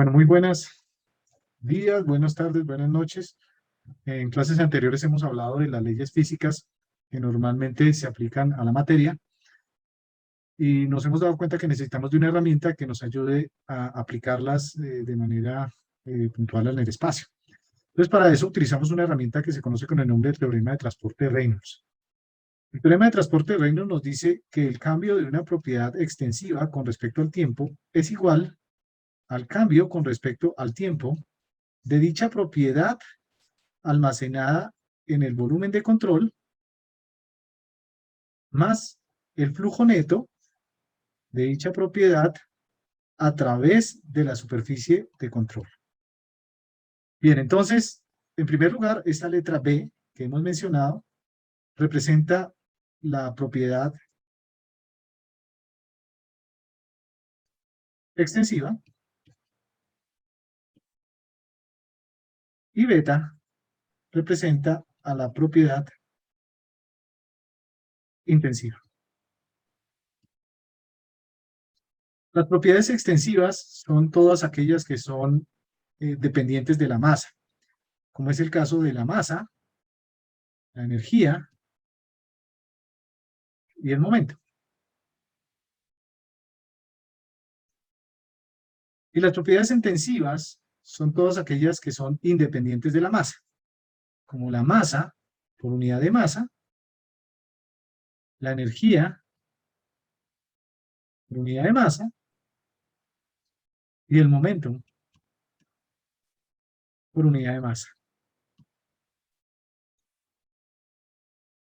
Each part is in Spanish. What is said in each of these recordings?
Bueno, muy buenos días, buenas tardes, buenas noches. En clases anteriores hemos hablado de las leyes físicas que normalmente se aplican a la materia y nos hemos dado cuenta que necesitamos de una herramienta que nos ayude a aplicarlas de manera puntual en el espacio. Entonces, para eso utilizamos una herramienta que se conoce con el nombre de teorema de transporte de Reynolds. El teorema de transporte de Reynolds nos dice que el cambio de una propiedad extensiva con respecto al tiempo es igual al cambio con respecto al tiempo de dicha propiedad almacenada en el volumen de control más el flujo neto de dicha propiedad a través de la superficie de control. Bien, entonces, en primer lugar, esta letra B que hemos mencionado representa la propiedad extensiva y beta representa a la propiedad intensiva. Las propiedades extensivas son todas aquellas que son dependientes de la masa, como es el caso de la masa, la energía y el momento. Y las propiedades intensivas son todas aquellas que son independientes de la masa, como la masa por unidad de masa, la energía por unidad de masa y el momento por unidad de masa.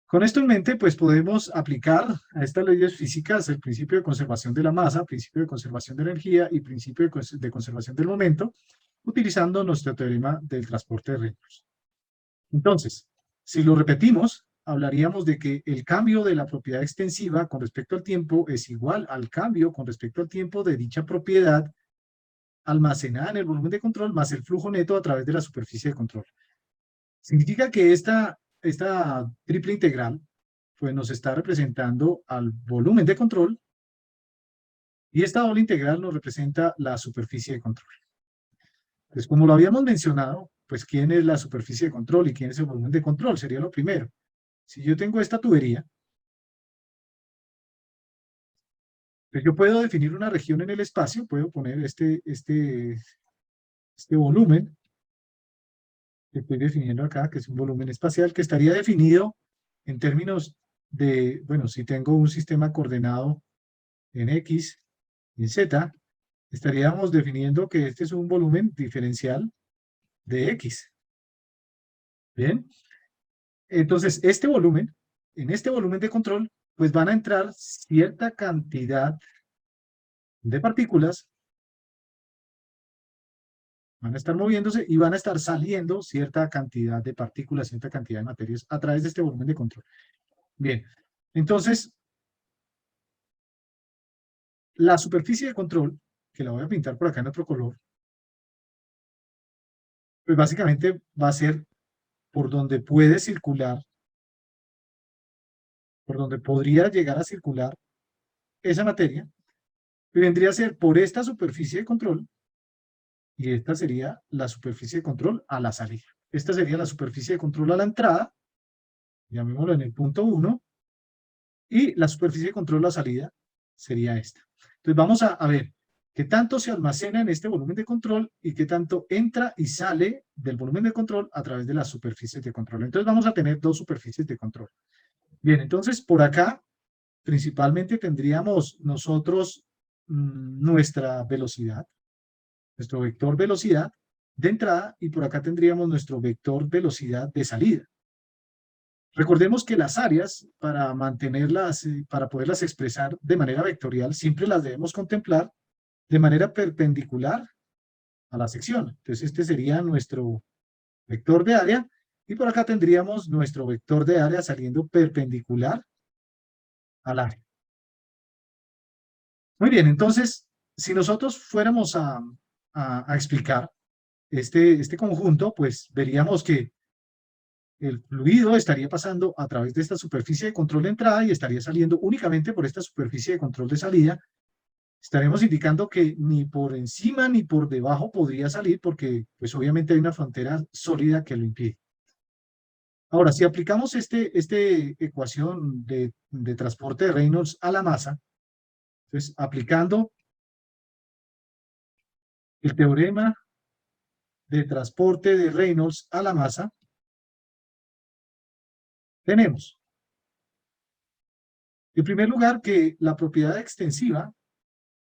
Con esto en mente, pues podemos aplicar a estas leyes físicas el principio de conservación de la masa, principio de conservación de energía y principio de conservación del momento, utilizando nuestro teorema del transporte de Reynolds. Entonces, si lo repetimos, hablaríamos de que el cambio de la propiedad extensiva con respecto al tiempo es igual al cambio con respecto al tiempo de dicha propiedad almacenada en el volumen de control más el flujo neto a través de la superficie de control. Significa que esta triple integral pues nos está representando al volumen de control y esta doble integral nos representa la superficie de control. Pues como lo habíamos mencionado, pues ¿quién es la superficie de control y quién es el volumen de control? Sería lo primero. Si yo tengo esta tubería, pues yo puedo definir una región en el espacio, puedo poner este volumen que estoy definiendo acá, que es un volumen espacial, que estaría definido en términos de, bueno, si tengo un sistema coordenado en X y en Z, estaríamos definiendo que este es un volumen diferencial de X. Bien, entonces en este volumen de control, pues van a entrar cierta cantidad de partículas, van a estar moviéndose y van a estar saliendo cierta cantidad de partículas, cierta cantidad de materias a través de este volumen de control. Bien, entonces, la superficie de control, que la voy a pintar por acá en otro color, pues básicamente va a ser por donde puede circular, por donde podría llegar a circular esa materia, y vendría a ser por esta superficie de control, y esta sería la superficie de control a la salida. Esta sería la superficie de control a la entrada, llamémoslo en el punto 1, y la superficie de control a la salida sería esta. Entonces vamos a ver qué tanto se almacena en este volumen de control y qué tanto entra y sale del volumen de control a través de las superficies de control. Entonces vamos a tener dos superficies de control. Bien, entonces por acá principalmente tendríamos nosotros nuestra velocidad, nuestro vector velocidad de entrada, y por acá tendríamos nuestro vector velocidad de salida. Recordemos que las áreas, para mantenerlas, para poderlas expresar de manera vectorial, siempre las debemos contemplar de manera perpendicular a la sección. Entonces este sería nuestro vector de área, y por acá tendríamos nuestro vector de área saliendo perpendicular al área. Muy bien, entonces, si nosotros fuéramos a explicar este conjunto, pues veríamos que el fluido estaría pasando a través de esta superficie de control de entrada y estaría saliendo únicamente por esta superficie de control de salida, estaremos indicando que ni por encima ni por debajo podría salir porque pues obviamente hay una frontera sólida que lo impide. Ahora, si aplicamos esta ecuación de transporte de Reynolds a la masa, entonces aplicando el teorema de transporte de Reynolds a la masa, tenemos, en primer lugar, que la propiedad extensiva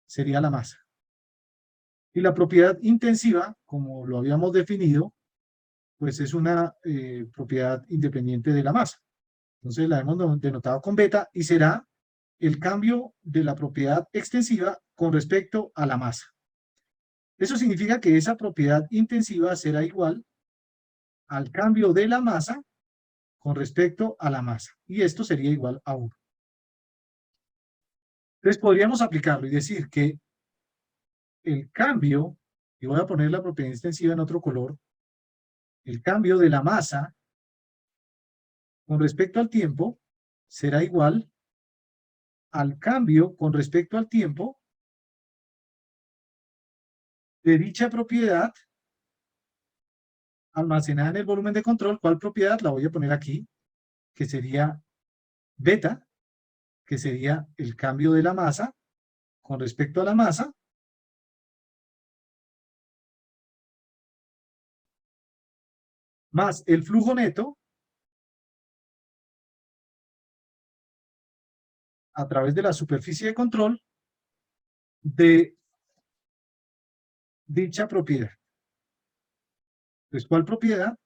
sería la masa. Y la propiedad intensiva, como lo habíamos definido, pues es una propiedad independiente de la masa. Entonces la hemos denotado con beta y será el cambio de la propiedad extensiva con respecto a la masa. Eso significa que esa propiedad intensiva será igual al cambio de la masa con respecto a la masa. Y esto sería igual a 1. Entonces podríamos aplicarlo y decir que el cambio, y voy a poner la propiedad extensiva en otro color, el cambio de la masa con respecto al tiempo será igual al cambio con respecto al tiempo de dicha propiedad almacenada en el volumen de control. ¿Cuál propiedad? La voy a poner aquí, que sería beta, que sería el cambio de la masa con respecto a la masa, más el flujo neto a través de la superficie de control de dicha propiedad. Entonces, ¿cuál propiedad?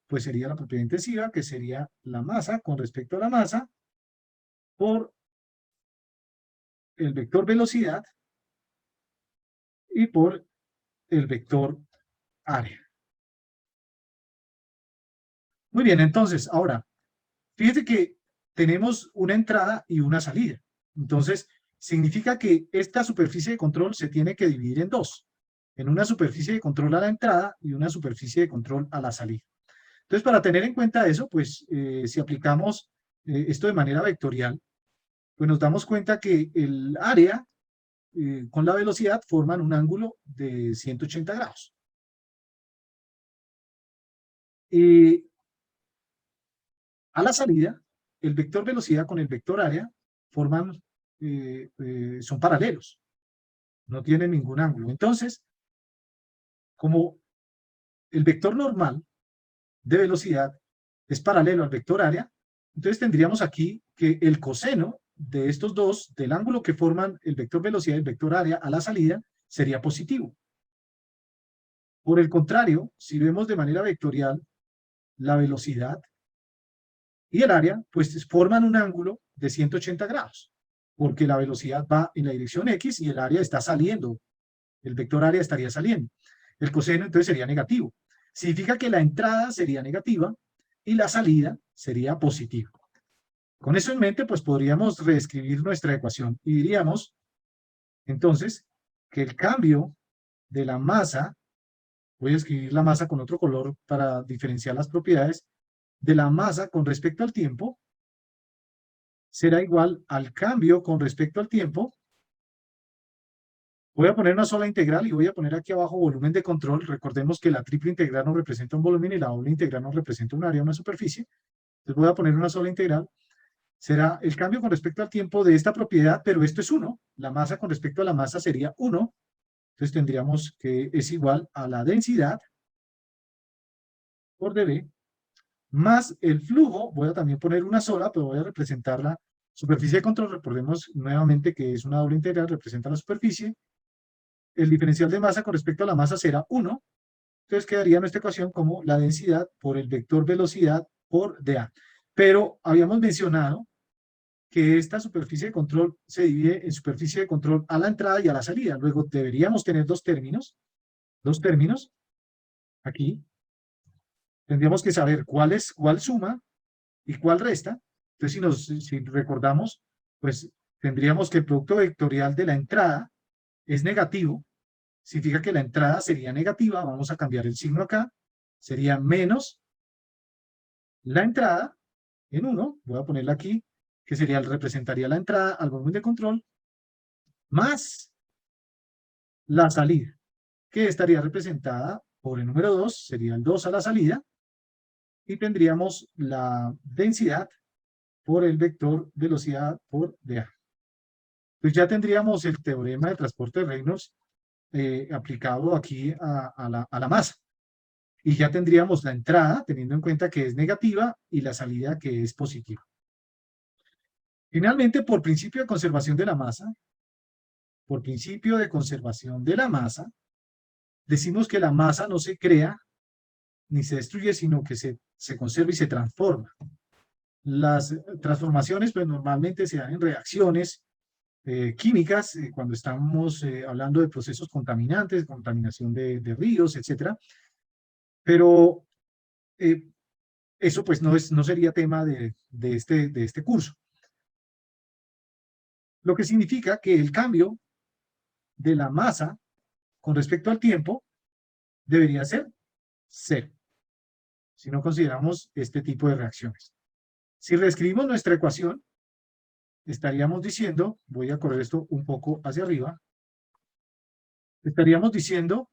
Pues sería la propiedad intensiva, que sería la masa con respecto a la masa por el vector velocidad y por el vector área. Muy bien, entonces, ahora, fíjate que tenemos una entrada y una salida. Entonces, significa que esta superficie de control se tiene que dividir en dos. En una superficie de control a la entrada y una superficie de control a la salida. Entonces, para tener en cuenta eso, pues, si aplicamos esto de manera vectorial, pues nos damos cuenta que el área con la velocidad forman un ángulo de 180 grados. A la salida, el vector velocidad con el vector área forman, son paralelos, no tienen ningún ángulo. Entonces, como el vector normal de velocidad es paralelo al vector área, entonces tendríamos aquí que el coseno de estos dos, del ángulo que forman el vector velocidad y el vector área a la salida, sería positivo. Por el contrario, si vemos de manera vectorial la velocidad y el área, pues forman un ángulo de 180 grados, porque la velocidad va en la dirección X y el área está saliendo, el vector área estaría saliendo. El coseno entonces sería negativo. Significa que la entrada sería negativa y la salida sería positiva. Con eso en mente, pues podríamos reescribir nuestra ecuación y diríamos, entonces, que el cambio de la masa, voy a escribir la masa con otro color para diferenciar las propiedades, de la masa con respecto al tiempo, será igual al cambio con respecto al tiempo. Voy a poner una sola integral y voy a poner aquí abajo volumen de control. Recordemos que la triple integral nos representa un volumen y la doble integral nos representa un área, una superficie. Entonces voy a poner una sola integral. Será el cambio con respecto al tiempo de esta propiedad, pero esto es 1. La masa con respecto a la masa sería 1. Entonces tendríamos que es igual a la densidad por dB más el flujo. Voy a también poner una sola, pero voy a representar la superficie de control. Recordemos nuevamente que es una doble integral, representa la superficie. El diferencial de masa con respecto a la masa será 1. Entonces quedaría nuestra ecuación como la densidad por el vector velocidad por dA. Pero habíamos mencionado que esta superficie de control se divide en superficie de control a la entrada y a la salida. Luego deberíamos tener dos términos aquí. Tendríamos que saber cuál suma y cuál resta. Entonces, si recordamos, pues tendríamos que el producto vectorial de la entrada es negativo. Significa que la entrada sería negativa. Vamos a cambiar el signo acá. Sería menos la entrada en 1. Voy a ponerla aquí, que sería, representaría la entrada al volumen de control, más la salida, que estaría representada por el número 2, sería el 2 a la salida, y tendríamos la densidad por el vector velocidad por dA. Pues ya tendríamos el teorema de transporte de Reynolds aplicado aquí a la masa. Y ya tendríamos la entrada, teniendo en cuenta que es negativa, y la salida que es positiva. Finalmente, por principio de conservación de la masa, decimos que la masa no se crea ni se destruye, sino que se conserva y se transforma. Las transformaciones, pues normalmente se dan en reacciones químicas, cuando estamos hablando de procesos contaminantes, contaminación de ríos, etcétera. Pero eso pues no sería tema de este curso. Lo que significa que el cambio de la masa con respecto al tiempo debería ser cero, si no consideramos este tipo de reacciones. Si reescribimos nuestra ecuación, estaríamos diciendo, voy a correr esto un poco hacia arriba, estaríamos diciendo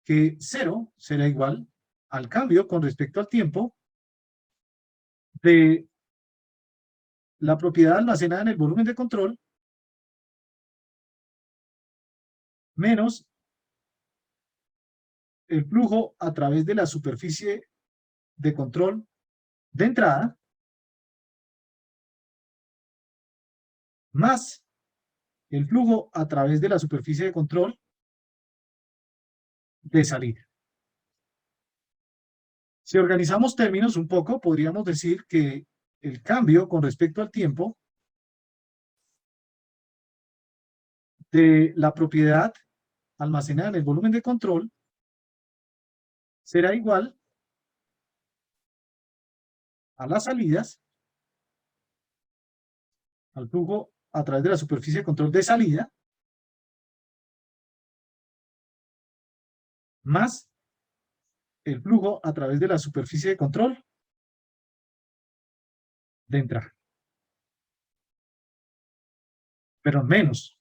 que 0 será igual al cambio con respecto al tiempo de la propiedad almacenada en el volumen de control menos el flujo a través de la superficie de control de entrada más el flujo a través de la superficie de control de salida. Si organizamos términos un poco, podríamos decir que el cambio con respecto al tiempo de la propiedad almacenada en el volumen de control será igual a las salidas, al flujo a través de la superficie de control de salida, más el flujo a través de la superficie de control de entrada. Pero menos.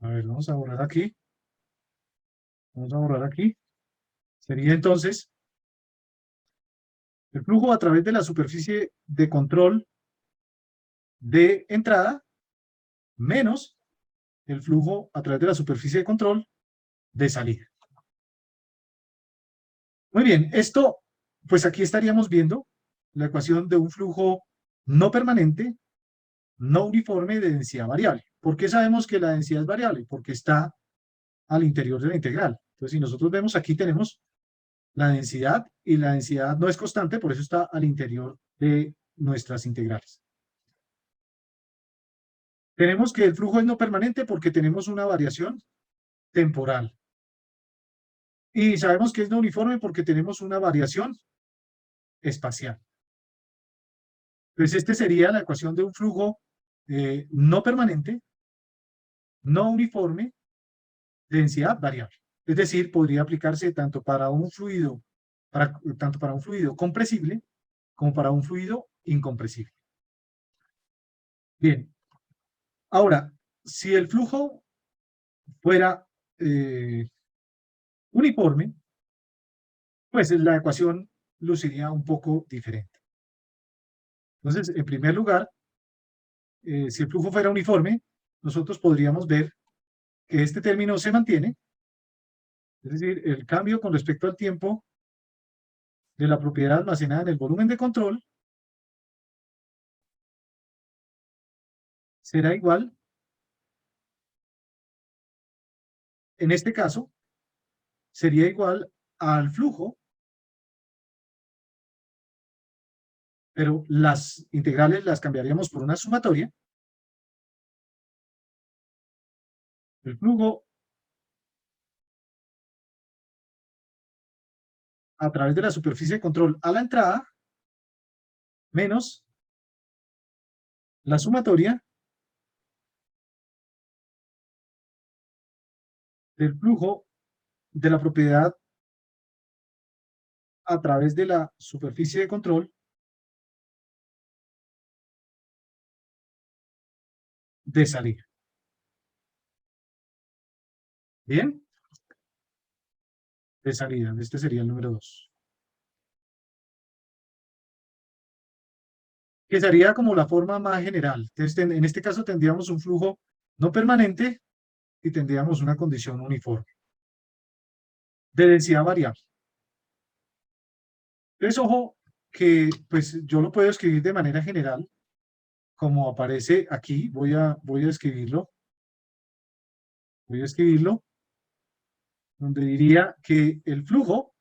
A ver, vamos a borrar aquí. Vamos a borrar aquí. Sería entonces el flujo a través de la superficie de control de entrada menos el flujo a través de la superficie de control de salida. Muy bien, esto, pues aquí estaríamos viendo la ecuación de un flujo no permanente, no uniforme de densidad variable. ¿Por qué sabemos que la densidad es variable? Porque está al interior de la integral. Entonces, si nosotros vemos aquí tenemos la densidad, y la densidad no es constante, por eso está al interior de nuestras integrales. Tenemos que el flujo es no permanente porque tenemos una variación temporal. Y sabemos que es no uniforme porque tenemos una variación espacial. Entonces, esta sería la ecuación de un flujo no permanente, no uniforme, de densidad variable. Es decir, podría aplicarse tanto para un fluido compresible como para un fluido incompresible. Bien. Ahora, si el flujo fuera uniforme, pues la ecuación luciría un poco diferente. Entonces, en primer lugar, si el flujo fuera uniforme, nosotros podríamos ver que este término se mantiene, es decir, el cambio con respecto al tiempo de la propiedad almacenada en el volumen de control será igual, en este caso, sería igual al flujo, pero las integrales las cambiaríamos por una sumatoria. El flujo a través de la superficie de control a la entrada menos la sumatoria del flujo de la propiedad a través de la superficie de control de salida. ¿Bien? De salida. Este sería el número 2. Que sería como la forma más general. Entonces, en este caso tendríamos un flujo no permanente y tendríamos una condición uniforme de densidad variable. Entonces, ojo, que pues yo lo puedo escribir de manera general, como aparece aquí. Voy a escribirlo. Voy a escribirlo, donde diría que el flujo,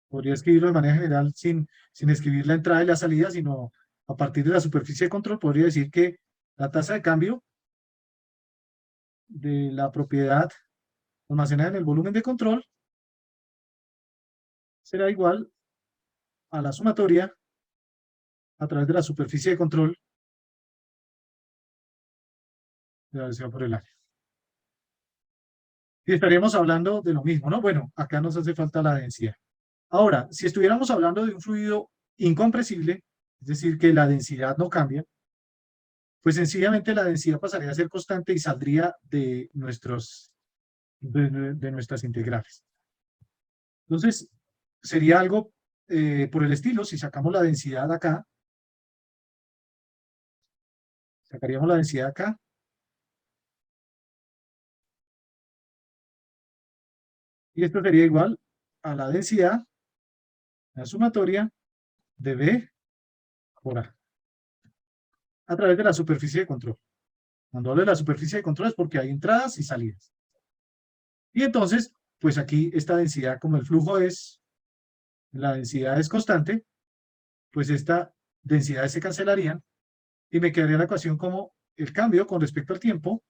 podría escribirlo de manera general sin escribir la entrada y la salida, sino a partir de la superficie de control, podría decir que la tasa de cambio de la propiedad almacenada en el volumen de control será igual a la sumatoria a través de la superficie de control de la densidad por el área. Y estaríamos hablando de lo mismo, ¿no? Bueno, acá nos hace falta la densidad. Ahora, si estuviéramos hablando de un fluido incompresible, es decir, que la densidad no cambia, pues sencillamente la densidad pasaría a ser constante y saldría de nuestras integrales. Entonces, sería algo por el estilo. Si sacamos la densidad acá, sacaríamos la densidad acá, y esto sería igual a la densidad, la sumatoria de B por a través de la superficie de control. Cuando hablo de la superficie de control es porque hay entradas y salidas. Y entonces, pues aquí esta densidad, como el flujo la densidad es constante, pues esta densidades se cancelarían y me quedaría la ecuación como el cambio con respecto al tiempo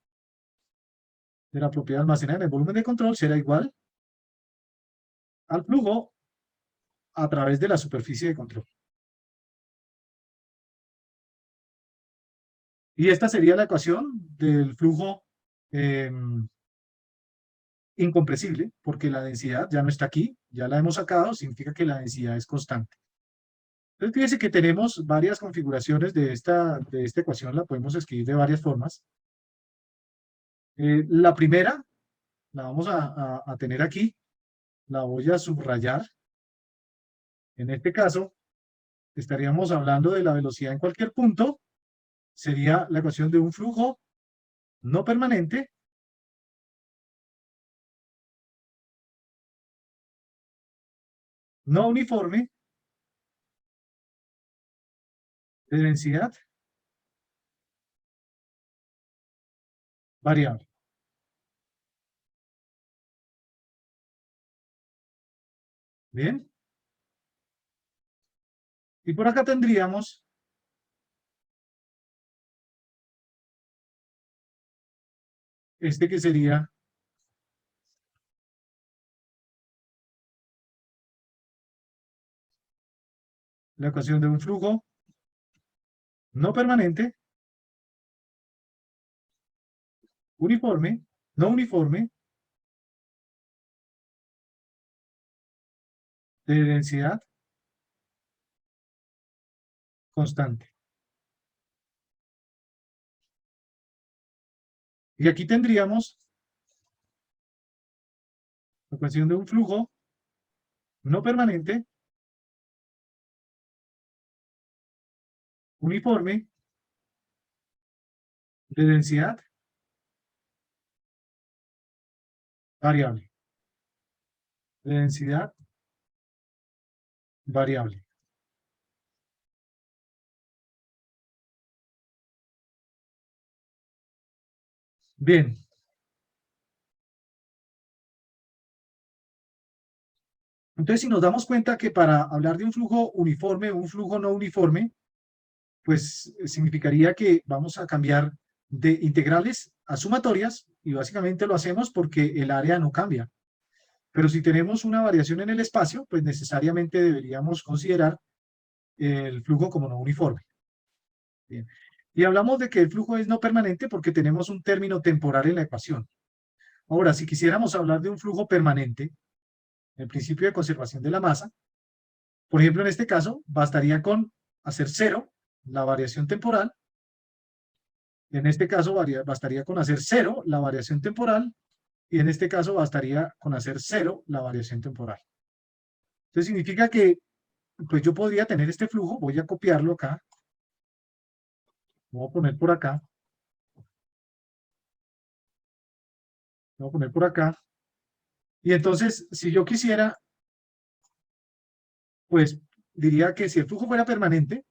de la propiedad almacenada en el volumen de control será igual al flujo a través de la superficie de control. Y esta sería la ecuación del flujo incompresible, porque la densidad ya no está aquí, ya la hemos sacado, significa que la densidad es constante. Entonces, fíjense que tenemos varias configuraciones de esta ecuación, la podemos escribir de varias formas. La primera, la vamos a tener aquí, la voy a subrayar. En este caso, estaríamos hablando de la velocidad en cualquier punto, sería la ecuación de un flujo no permanente no uniforme de densidad variable. Bien. Y por acá tendríamos este que sería la ecuación de un flujo no permanente, uniforme, no uniforme, de densidad constante. Y aquí tendríamos la ecuación de un flujo no permanente, uniforme, de densidad variable. De densidad variable. Bien. Entonces, si nos damos cuenta que para hablar de un flujo uniforme o un flujo no uniforme, pues significaría que vamos a cambiar de integrales a sumatorias y básicamente lo hacemos porque el área no cambia. Pero si tenemos una variación en el espacio, pues necesariamente deberíamos considerar el flujo como no uniforme. Bien. Y hablamos de que el flujo es no permanente porque tenemos un término temporal en la ecuación. Ahora, si quisiéramos hablar de un flujo permanente, el principio de conservación de la masa, por ejemplo, en este caso, bastaría con hacer cero la variación temporal En este caso bastaría con hacer 0 la variación temporal, y en este caso bastaría con hacer 0 la variación temporal. Entonces significa que pues yo podría tener este flujo, voy a copiarlo acá, lo voy a poner por acá, lo voy a poner por acá, y entonces si yo quisiera, pues diría que si el flujo fuera permanente,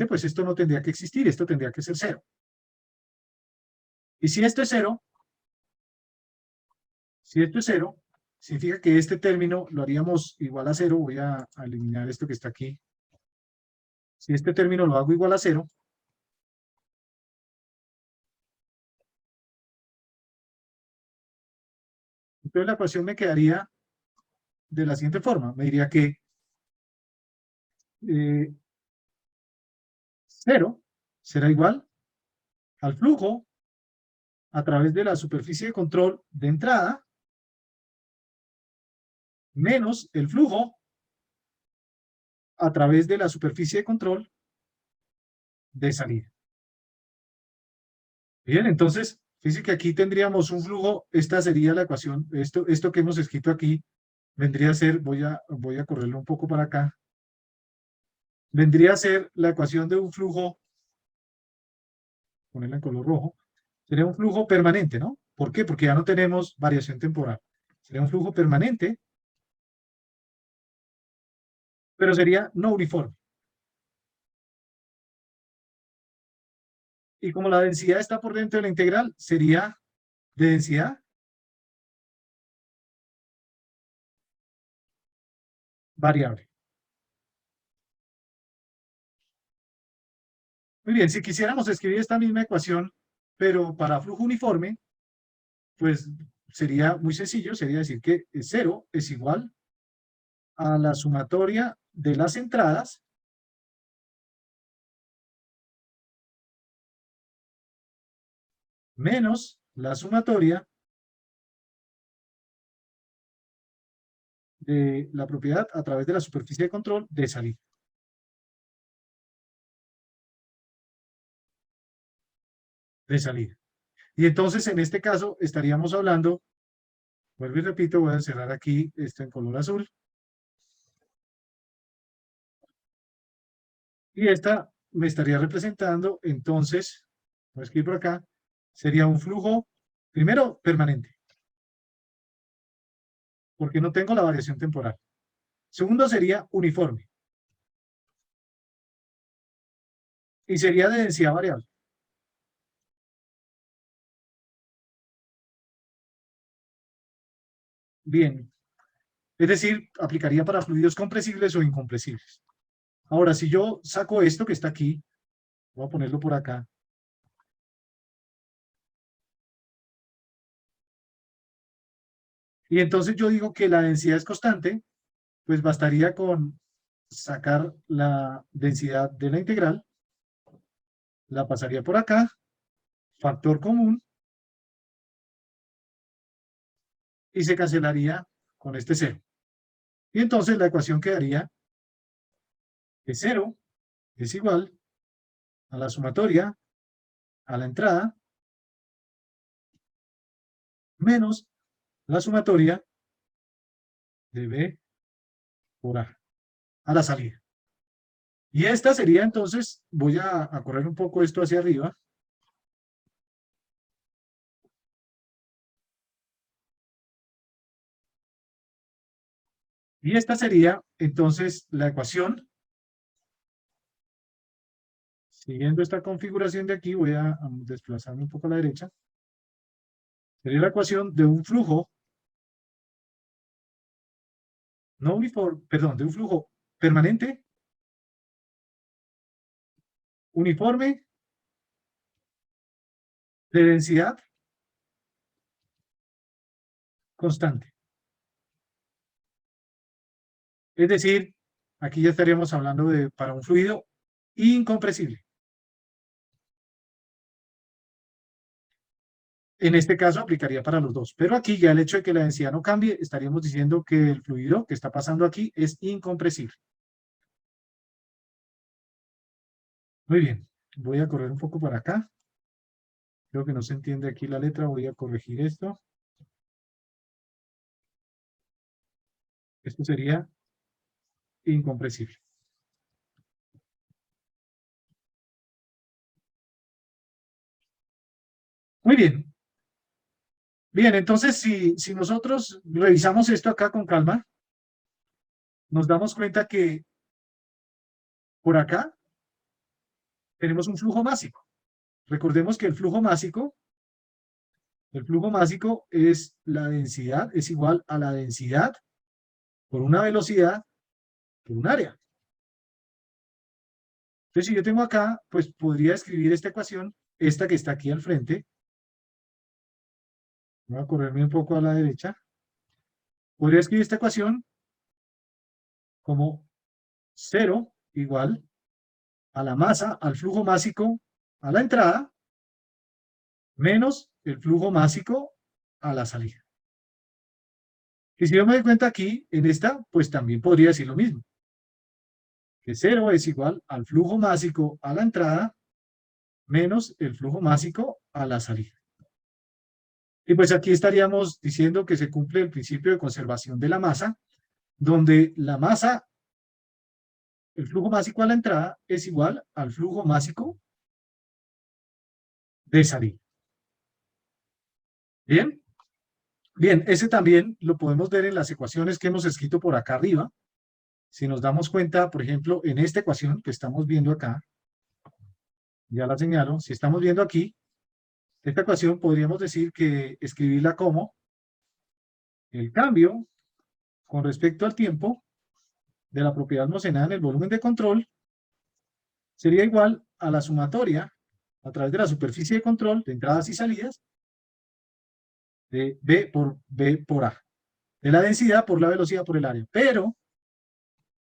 pues esto no tendría que existir, esto tendría que ser 0. Y si esto es 0, significa que este término lo haríamos igual a 0, voy a eliminar esto que está aquí. Si este término lo hago igual a 0, entonces la ecuación me quedaría de la siguiente forma. Me diría que 0 será igual al flujo a través de la superficie de control de entrada menos el flujo a través de la superficie de control de salida. Bien, entonces, fíjense que aquí tendríamos un flujo, esta sería la ecuación, esto que hemos escrito aquí, vendría a ser, voy a correrlo un poco para acá, vendría a ser la ecuación de un flujo, ponerla en color rojo, sería un flujo permanente, ¿no? ¿Por qué? Porque ya no tenemos variación temporal. Sería un flujo permanente, pero sería no uniforme. Y como la densidad está por dentro de la integral, sería de densidad variable. Muy bien, si quisiéramos escribir esta misma ecuación, pero para flujo uniforme, pues sería muy sencillo, sería decir que 0 es igual a la sumatoria de las entradas menos la sumatoria de la propiedad a través de la superficie de control de salida. De salida. Y entonces en este caso estaríamos hablando, vuelvo y repito, voy a cerrar aquí esto en color azul. Y esta me estaría representando, entonces, voy a escribir por acá, sería un flujo, primero, permanente, porque no tengo la variación temporal. Segundo, sería uniforme. Y sería de densidad variable. Bien. Es decir, aplicaría para fluidos compresibles o incompresibles. Ahora, si yo saco esto que está aquí, voy a ponerlo por acá, y entonces yo digo que la densidad es constante, pues bastaría con sacar la densidad de la integral, la pasaría por acá, factor común, y se cancelaría con este 0. Y entonces la ecuación quedaría que 0 es igual a la sumatoria a la entrada menos la sumatoria de B por a la salida. Y esta sería entonces, voy a correr un poco esto hacia arriba. Y esta sería entonces la ecuación. Siguiendo esta configuración de aquí, voy a desplazarme un poco a la derecha. Sería la ecuación de un flujo, no uniforme, perdón, de un flujo permanente, uniforme, de densidad constante. Es decir, aquí ya estaríamos hablando de para un fluido incompresible. En este caso aplicaría para los dos, pero aquí ya el hecho de que la densidad no cambie, estaríamos diciendo que el fluido que está pasando aquí es incompresible. Muy bien. Voy a correr un poco para acá. Creo que no se entiende aquí la letra. Voy a corregir esto. Esto sería incomprensible. Muy bien. Bien, entonces si nosotros revisamos esto acá con calma, nos damos cuenta que por acá tenemos un flujo másico. Recordemos que el flujo másico es la densidad, es igual a la densidad por una velocidad por un área. Entonces, si yo tengo acá, pues podría escribir esta ecuación, esta que está aquí al frente. Voy a correrme un poco a la derecha. Podría escribir esta ecuación como 0 igual a la masa, al flujo másico a la entrada, menos el flujo másico a la salida. Y si yo me doy cuenta aquí, en esta, pues también podría decir lo mismo. Que 0 es igual al flujo másico a la entrada, menos el flujo másico a la salida. Y pues aquí estaríamos diciendo que se cumple el principio de conservación de la masa, donde la masa, el flujo másico a la entrada es igual al flujo másico de salida. ¿Bien? Bien, ese también lo podemos ver en las ecuaciones que hemos escrito por acá arriba. Si nos damos cuenta, por ejemplo, en esta ecuación que estamos viendo acá, ya la señalo, si estamos viendo aquí, esta ecuación podríamos decir que escribirla como el cambio con respecto al tiempo de la propiedad almacenada en el volumen de control sería igual a la sumatoria a través de la superficie de control de entradas y salidas de B por A, de la densidad por la velocidad por el área. Pero,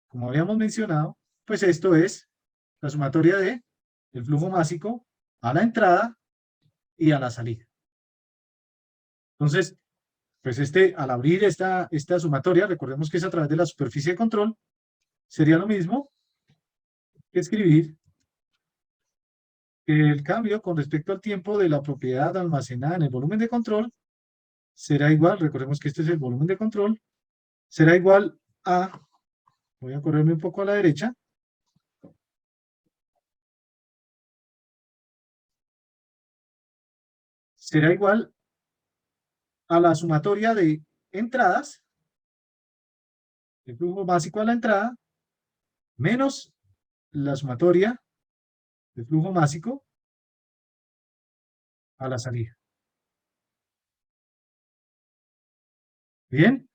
como habíamos mencionado, pues esto es la sumatoria de el flujo másico a la entrada y a la salida. Entonces, pues al abrir esta sumatoria, recordemos que es a través de la superficie de control, sería lo mismo que escribir que el cambio con respecto al tiempo de la propiedad almacenada en el volumen de control será igual, recordemos que este es el volumen de control, será igual a, voy a correrme un poco a la derecha, será igual a la sumatoria de entradas, el flujo básico a la entrada, menos la sumatoria del flujo básico a la salida. ¿Bien?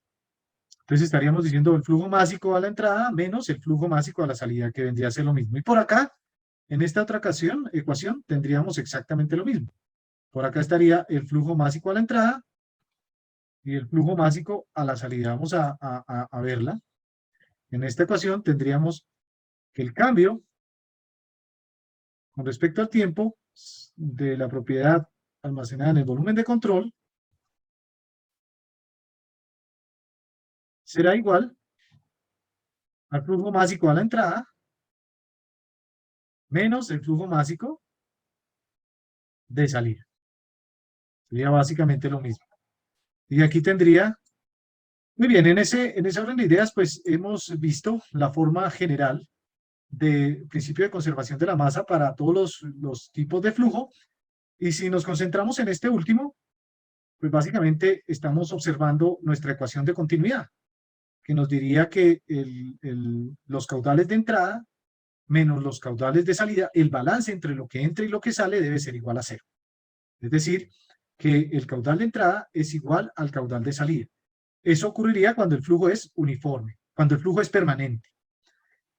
Entonces estaríamos diciendo el flujo másico a la entrada menos el flujo másico a la salida, que vendría a ser lo mismo. Y por acá, en esta otra ecuación, tendríamos exactamente lo mismo. Por acá estaría el flujo másico a la entrada y el flujo másico a la salida. Vamos a verla. En esta ecuación tendríamos que el cambio con respecto al tiempo de la propiedad almacenada en el volumen de control será igual al flujo másico a la entrada menos el flujo másico de salida. Sería básicamente lo mismo. Y aquí tendría, muy bien, en ese orden de ideas, pues hemos visto la forma general del principio de conservación de la masa para todos los tipos de flujo. Y si nos concentramos en este último, pues básicamente estamos observando nuestra ecuación de continuidad, que nos diría que los caudales de entrada menos los caudales de salida, el balance entre lo que entra y lo que sale debe ser igual a cero. Es decir, que el caudal de entrada es igual al caudal de salida. Eso ocurriría cuando el flujo es uniforme, cuando el flujo es permanente.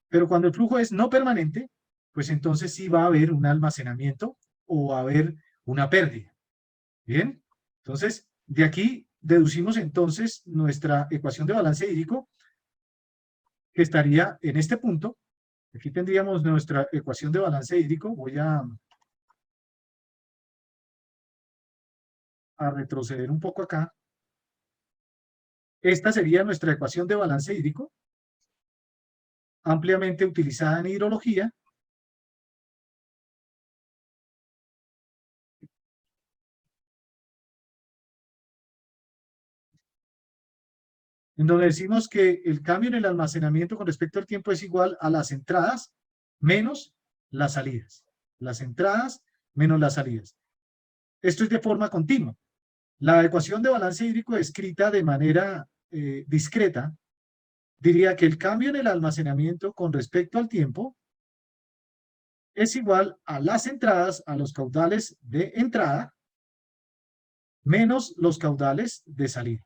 Pero cuando el flujo es no permanente, pues entonces sí va a haber un almacenamiento o va a haber una pérdida. ¿Bien? Entonces, de aquí deducimos entonces nuestra ecuación de balance hídrico, que estaría en este punto. Aquí tendríamos nuestra ecuación de balance hídrico. Voy a retroceder un poco acá. Esta sería nuestra ecuación de balance hídrico, ampliamente utilizada en hidrología, en donde decimos que el cambio en el almacenamiento con respecto al tiempo es igual a las entradas menos las salidas. Las entradas menos las salidas. Esto es de forma continua. La ecuación de balance hídrico escrita de manera discreta diría que el cambio en el almacenamiento con respecto al tiempo es igual a las entradas, a los caudales de entrada, menos los caudales de salida.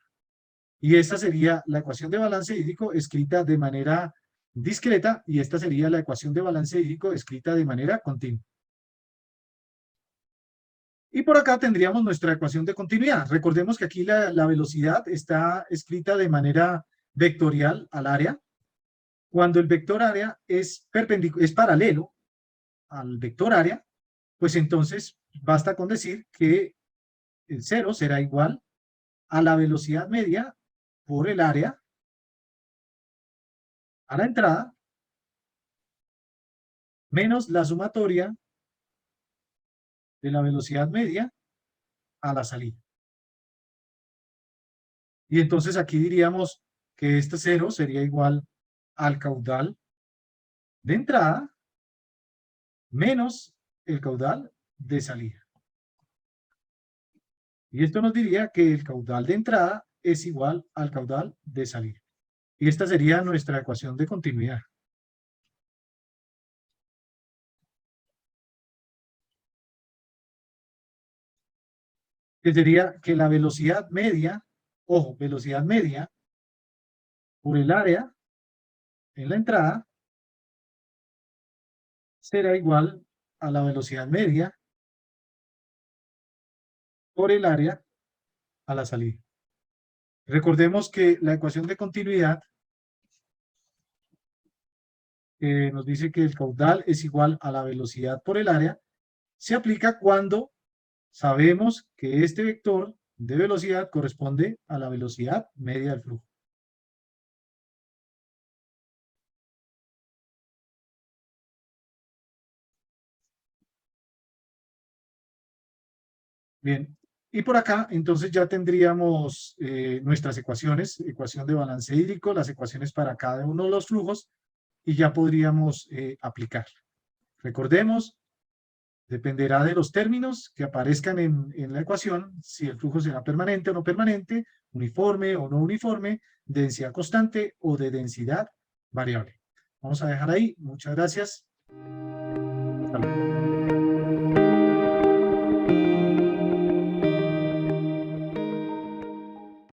Y esta sería la ecuación de balance hídrico escrita de manera discreta, y esta sería la ecuación de balance hídrico escrita de manera continua. Y por acá tendríamos nuestra ecuación de continuidad. Recordemos que aquí la velocidad está escrita de manera vectorial al área. Cuando el vector área es paralelo al vector área, pues entonces basta con decir que el 0 será igual a la velocidad media por el área a la entrada menos la sumatoria de la velocidad media a la salida. Y entonces aquí diríamos que este 0 sería igual al caudal de entrada menos el caudal de salida. Y esto nos diría que el caudal de entrada es igual al caudal de salida. Y esta sería nuestra ecuación de continuidad. Que sería que la velocidad media, ojo, velocidad media por el área en la entrada será igual a la velocidad media por el área a la salida. Recordemos que la ecuación de continuidad nos dice que el caudal es igual a la velocidad por el área, se aplica cuando sabemos que este vector de velocidad corresponde a la velocidad media del flujo. Bien, y por acá entonces ya tendríamos nuestras ecuaciones, ecuación de balance hídrico, las ecuaciones para cada uno de los flujos, y ya podríamos aplicar. Recordemos, dependerá de los términos que aparezcan en la ecuación, si el flujo será permanente o no permanente, uniforme o no uniforme, densidad constante o de densidad variable. Vamos a dejar ahí. Muchas gracias. Hasta luego.